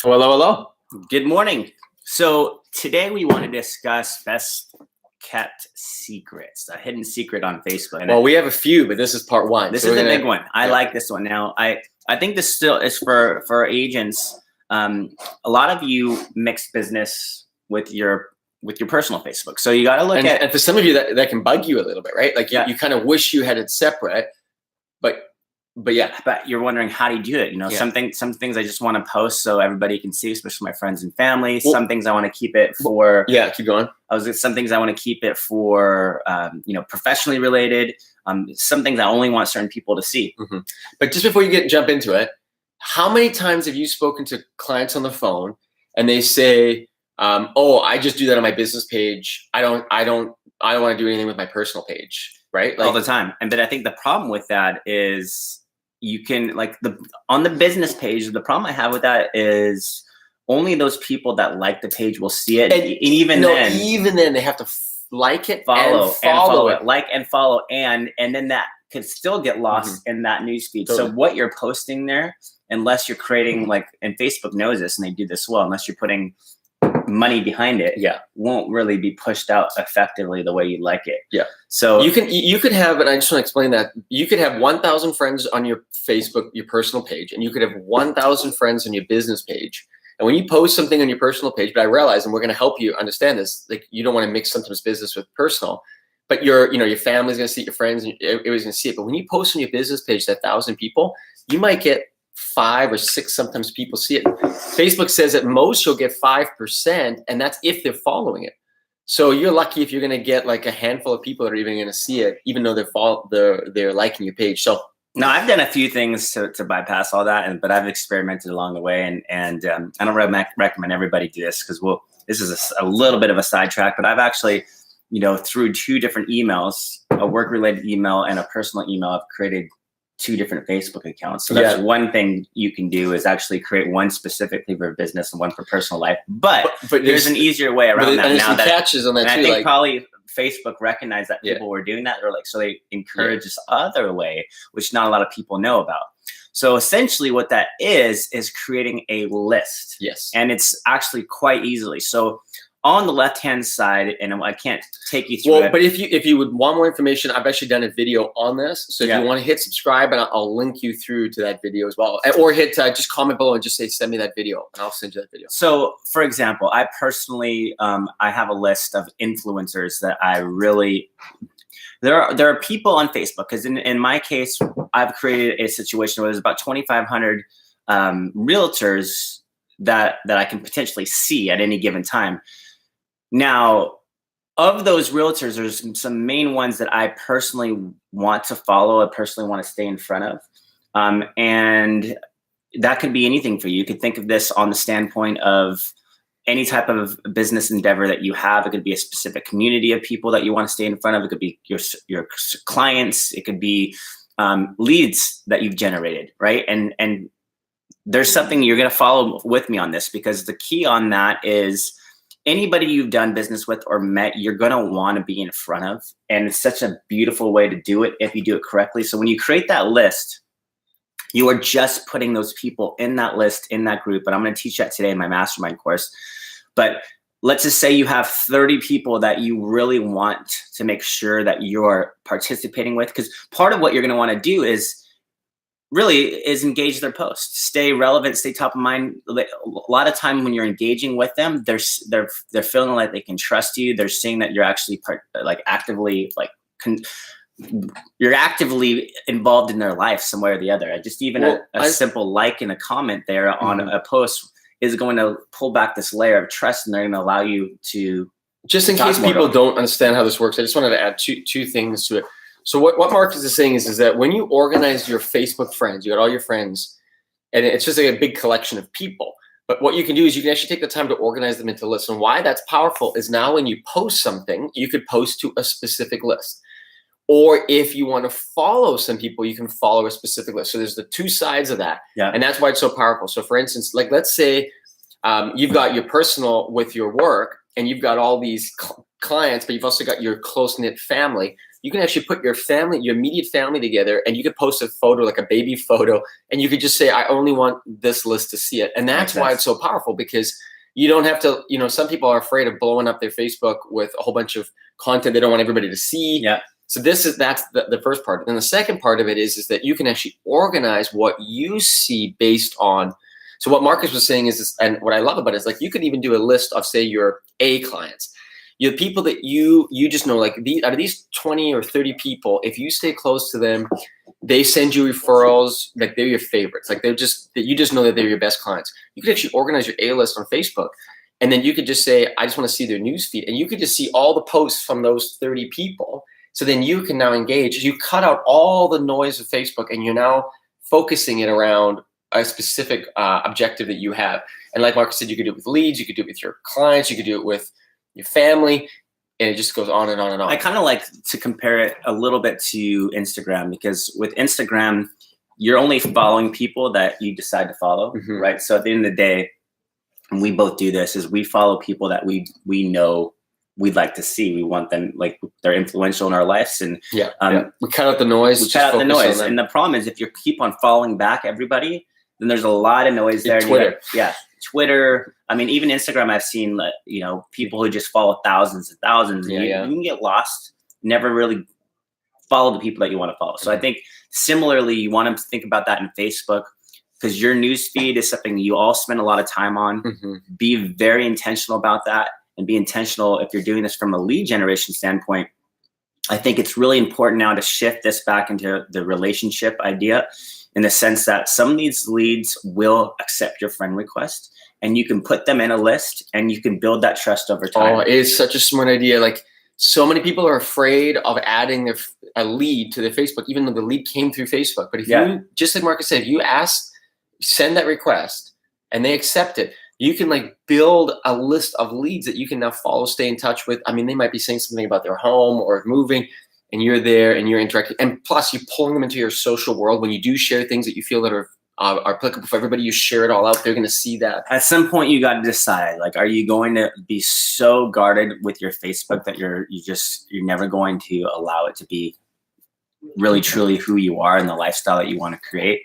Hello, hello. Good morning. So today we want to discuss best kept secrets, a hidden secret on Facebook. Well, we have a few, but this is part one. This is a big one. I like this one. Now, I think this still is for agents. A lot of you mix business with your personal Facebook. So you got to look at. And for some of you, that can bug you a little bit, right? Like you kind of wish you had it separate, but yeah. But you're wondering, how do you do it? You know, some things I just want to post so everybody can see, especially my friends and family. Well, some things I want to keep it for. Yeah, keep going. Some things I want to keep it for, professionally related. Some things I only want certain people to see. Mm-hmm. But just before you jump into it, how many times have you spoken to clients on the phone and they say, "Oh, I just do that on my business page. I don't want to do anything with my personal page." Right? All the time. But I think the problem with that is you can on the business page, the problem I have with that is only those people that like the page will see it. And even then they have to like it, follow it, like and follow, and then that could still get lost in that newsfeed. Totally. So what you're posting there, unless you're creating and Facebook knows this and they do this well, unless you're putting money behind it, won't really be pushed out effectively the way you like it. Yeah. So you could have, and I just want to explain that, you could have 1,000 friends on your Facebook, your personal page, and you could have 1,000 friends on your business page. And when you post something on your personal page, but I realize, and we're going to help you understand this, like you don't want to mix sometimes business with personal, but your family's going to see it, your friends, and everybody's going to see it. But when you post on your business page that 1,000 people, you might get 5 or 6 sometimes people see it. Facebook says at most you'll get 5%, and that's if they're following it. So you're lucky if you're going to get like a handful of people that are even going to see it, even though they're liking your page. So now I've done a few things to bypass all that, but I've experimented along the way, and I don't recommend everybody do this because this is a little bit of a sidetrack, but I've actually, through 2 different emails, a work-related email and a personal email, I've created 2 different Facebook accounts. So that's one thing you can do, is actually create one specifically for business and one for personal life. But there's an easier way around that. Now that catches on that too. I think probably Facebook recognized that people were doing that, or so they encourage this other way, which not a lot of people know about. So essentially what that is creating a list. Yes. And it's actually quite easily. So on the left-hand side, and I can't take you through it. But if you would want more information, I've actually done a video on this. So if you want to hit subscribe, and I'll link you through to that video as well. Or hit just comment below and just say, send me that video, and I'll send you that video. So for example, I personally, I have a list of influencers that I really, there are people on Facebook, because in my case, I've created a situation where there's about 2,500 realtors that I can potentially see at any given time. Now, of those realtors, there's some main ones that I personally want to follow, I personally want to stay in front of. And that could be anything for you. You could think of this on the standpoint of any type of business endeavor that you have. It could be a specific community of people that you want to stay in front of. It could be your clients. It could be leads that you've generated, right? And there's something you're going to follow with me on this, because the key on that is anybody you've done business with or met, you're going to want to be in front of. And it's such a beautiful way to do it if you do it correctly. So when you create that list, you are just putting those people in that list, in that group. And I'm going to teach that today in my mastermind course. But let's just say you have 30 people that you really want to make sure that you're participating with, because part of what you're going to want to do is engage their posts, stay relevant, stay top of mind. A lot of time when you're engaging with them, they're feeling like they can trust you. They're seeing that you're actually you're actively involved in their life some way or the other. Just even a simple like and a comment there on a post is going to pull back this layer of trust, and they're going to allow you to. Just in case people don't understand how this works, I just wanted to add two things to it. So what Marcus is saying is that when you organize your Facebook friends, you got all your friends, and it's just like a big collection of people. But what you can do is you can actually take the time to organize them into lists. And why that's powerful is now when you post something, you could post to a specific list. Or if you want to follow some people, you can follow a specific list. So there's the 2 sides of that. Yeah. And that's why it's so powerful. So for instance, like let's say you've got your personal with your work, and you've got all these clients, but you've also got your close-knit family. you can actually put your family, your immediate family together, and you could post a photo, like a baby photo, and you could just say, I only want this list to see it. And that's why it's so powerful, because you don't have to, you know, some people are afraid of blowing up their Facebook with a whole bunch of content they don't want everybody to see. Yeah. So that's the first part. And the second part of it is that you can actually organize what you see based on. So what Marcus was saying is, and what I love about it is, like, you could even do a list of, say, your A clients. You have people that you just know, like, out of these 20 or 30 people, if you stay close to them, they send you referrals, like they're your favorites. Like you just know that they're your best clients. You could actually organize your A list on Facebook, and then you could just say, I just want to see their news feed, and you could just see all the posts from those 30 people. So then you can now engage. You cut out all the noise of Facebook, and you're now focusing it around a specific objective that you have. And like Marcus said, you could do it with leads, you could do it with your clients, you could do it with your family, and it just goes on and on and on. I kind of like to compare it a little bit to Instagram, because with Instagram, you're only following people that you decide to follow, right? So at the end of the day, and we both do this, is we follow people that we know we'd like to see. We want them, like, they're influential in our lives, and we cut out the noise. We cut out the noise, and the problem is, if you keep on following back everybody, then there's a lot of noise there. Twitter, Twitter. I mean, even Instagram, I've seen, you know, people who just follow thousands and thousands, and you can get lost. Never really follow the people that you want to follow. So I think similarly, you want to think about that in Facebook, because your news feed is something you all spend a lot of time on. Be very intentional about that, and be intentional if you're doing this from a lead generation standpoint. I think it's really important now to shift this back into the relationship idea, in the sense that some of these leads will accept your friend request, and you can put them in a list, and you can build that trust over time. Oh, it is such a smart idea. Like, so many people are afraid of adding a lead to their Facebook, even though the lead came through Facebook. But if you, just like Marcus said, if you send that request and they accept it, you can, like, build a list of leads that you can now follow, stay in touch with. I mean, they might be saying something about their home or moving, and you're there and you're interacting. And plus, you're pulling them into your social world. When you do share things that you feel that are applicable for everybody, you share it all out. They're going to see that. At some point, you got to decide, like, are you going to be so guarded with your Facebook that you're never going to allow it to be really truly who you are and the lifestyle that you want to create?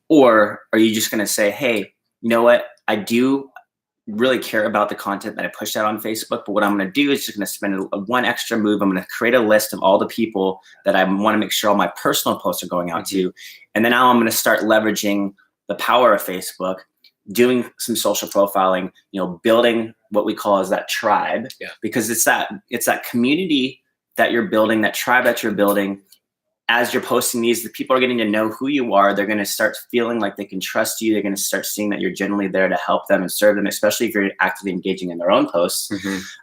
Or are you just going to say, hey, you know what? I do really care about the content that I push out on Facebook, but what I'm going to do is just going to spend one extra move. I'm going to create a list of all the people that I want to make sure all my personal posts are going out to. And then now I'm going to start leveraging the power of Facebook, doing some social profiling, you know, building what we call as that tribe, because it's that community that you're building, that tribe that you're building. As you're posting these, the people are getting to know who you are. They're going to start feeling like they can trust you. They're going to start seeing that you're genuinely there to help them and serve them, especially if you're actively engaging in their own posts.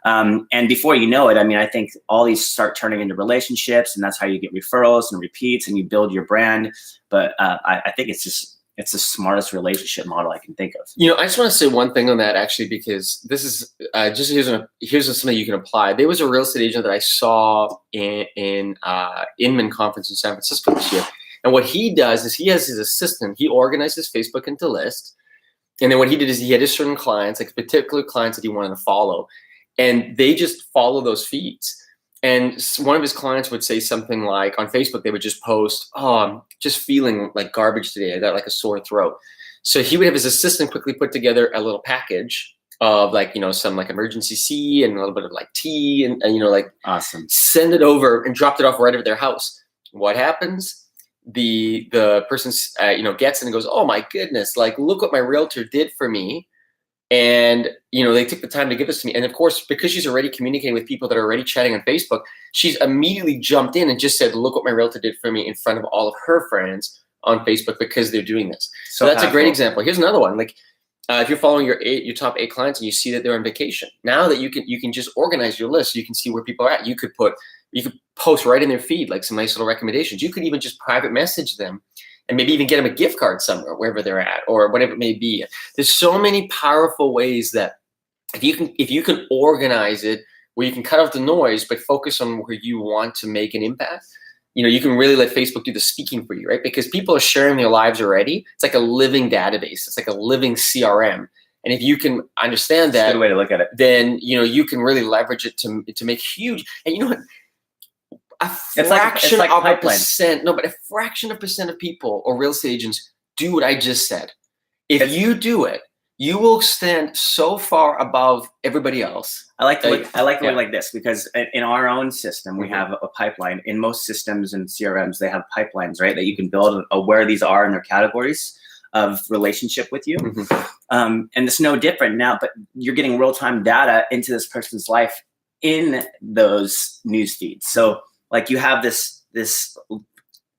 And before you know it, I mean, I think all these start turning into relationships, and that's how you get referrals and repeats, and you build your brand. But I think it's the smartest relationship model I can think of. You know, I just want to say one thing on that, actually, because this is just here's something you can apply. There was a real estate agent that I saw in Inman Conference in San Francisco this year. And what he does is he has his assistant. He organizes Facebook into lists. And then what he did is he had his certain clients, like particular clients that he wanted to follow. And they just follow those feeds. And one of his clients would say something like, on Facebook, they would just post, oh, I'm just feeling like garbage today. I got like a sore throat. So he would have his assistant quickly put together a little package of, like, you know, some like emergency tea and a little bit of like tea and you know, like, awesome. Send it over and dropped it off right at their house. What happens? The person, you know, gets it and goes, oh my goodness, like, look what my realtor did for me. And, you know, they took the time to give this to me. And of course, because she's already communicating with people that are already chatting on Facebook, she's immediately jumped in and just said, look what my realtor did for me in front of all of her friends on Facebook, because they're doing this. So that's a great example. Here's another one. Like, if you're following your top 8 clients and you see that they're on vacation, now that you can just organize your list, so you can see where people are at. You could post right in their feed, like some nice little recommendations. You could even just private message them, and maybe even get them a gift card somewhere, wherever they're at, or whatever it may be. There's so many powerful ways that if you can organize it, where you can cut out the noise, but focus on where you want to make an impact, you know, you can really let Facebook do the speaking for you, right? Because people are sharing their lives already. It's like a living database. It's like a living CRM. And if you can understand that, that's a good way to look at it, then, you know, you can really leverage it to make huge. And you know what? a It's fraction like of a pipeline. percent. No, but a fraction of percent of people or real estate agents do what I just said. If you do it, you will stand so far above everybody else. I like to look Yeah. like this, because in our own system, we have a pipeline. In most systems and CRMs, they have pipelines, right? That you can build where these are in their categories of relationship with you. And it's no different now, but you're getting real-time data into this person's life in those news feeds. So like you have this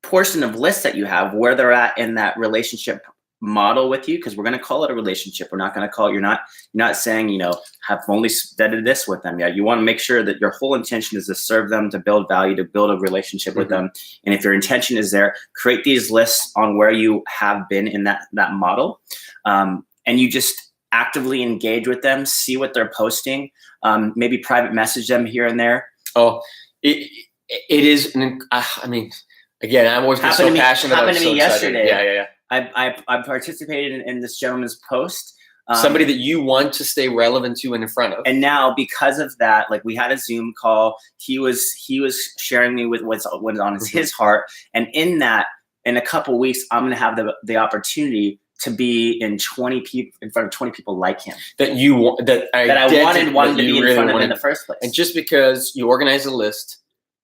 portion of lists that you have where they're at in that relationship model with you, because we're going to call it a relationship. We're not going to call it, you're not saying, you know, have only vetted this with them yet. You want to make sure that your whole intention is to serve them, to build value, to build a relationship with them. And if your intention is there, create these lists on where you have been in that model. And you just actively engage with them, see what they're posting, maybe private message them here and there. Oh, it is, I mean, again, I'm always so passionate about it. Happened to me yesterday. Yeah. I participated in this gentleman's post. Somebody that you want to stay relevant to and in front of. And now, because of that, like we had a Zoom call. He was sharing me with what's on his heart. And in a couple of weeks, I'm going to have the opportunity to be in front of 20 people like him. That I wanted to be in front of in the first place. And just because you organize a list,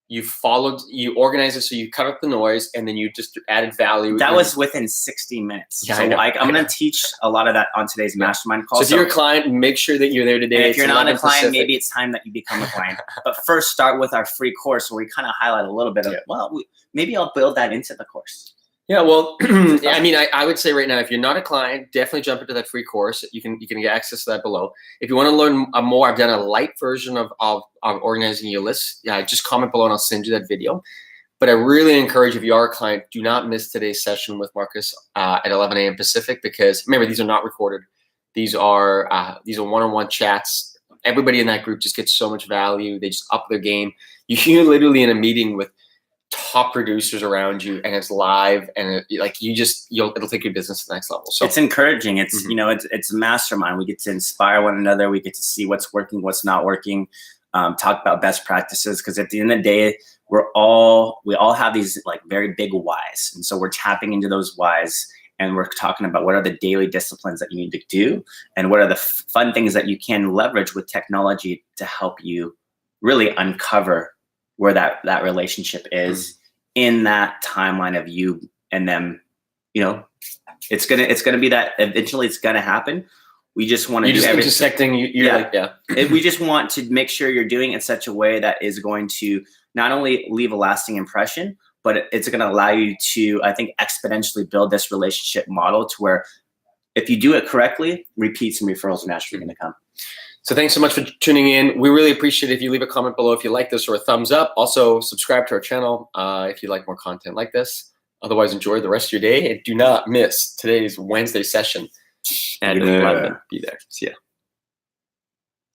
you organize it so you cut up the noise, and then you just added value. That was within 60 minutes. Yeah, so I'm going to teach a lot of that on today's mastermind call. So if you're a client, make sure that you're there today. And if you're not a client, maybe it's time that you become a client. But first, start with our free course where we kind of highlight a little bit of, maybe I'll build that into the course. Yeah, well, I mean, I would say right now, if you're not a client, definitely jump into that free course. You can get access to that below. If you want to learn more, I've done a light version of organizing your list. Yeah, just comment below and I'll send you that video. But I really encourage, if you are a client, do not miss today's session with Marcus at 11 a.m. Pacific, because remember, these are not recorded. These are one-on-one chats. Everybody in that group just gets so much value. They just up their game. You're literally in a meeting with top producers around you, and it's live, and it'll take your business to the next level. So it's encouraging. It's it's a mastermind. We get to inspire one another. We get to see what's working, what's not working. Talk about best practices, because at the end of the day, we all have these like very big whys, and so we're tapping into those whys, and we're talking about what are the daily disciplines that you need to do, and what are the fun things that you can leverage with technology to help you really uncover where that relationship is in that timeline of you and them. You know, it's gonna be that eventually it's gonna happen. We just want to do everything. Intersecting. We just want to make sure you're doing it in such a way that is going to not only leave a lasting impression, but it's going to allow you to, I think, exponentially build this relationship model to where if you do it correctly, repeats and referrals are naturally going to come. So thanks so much for tuning in. We really appreciate it if you leave a comment below if you like this, or a thumbs up. Also, subscribe to our channel if you like more content like this. Otherwise, enjoy the rest of your day, and do not miss today's Wednesday session. And be there. See ya.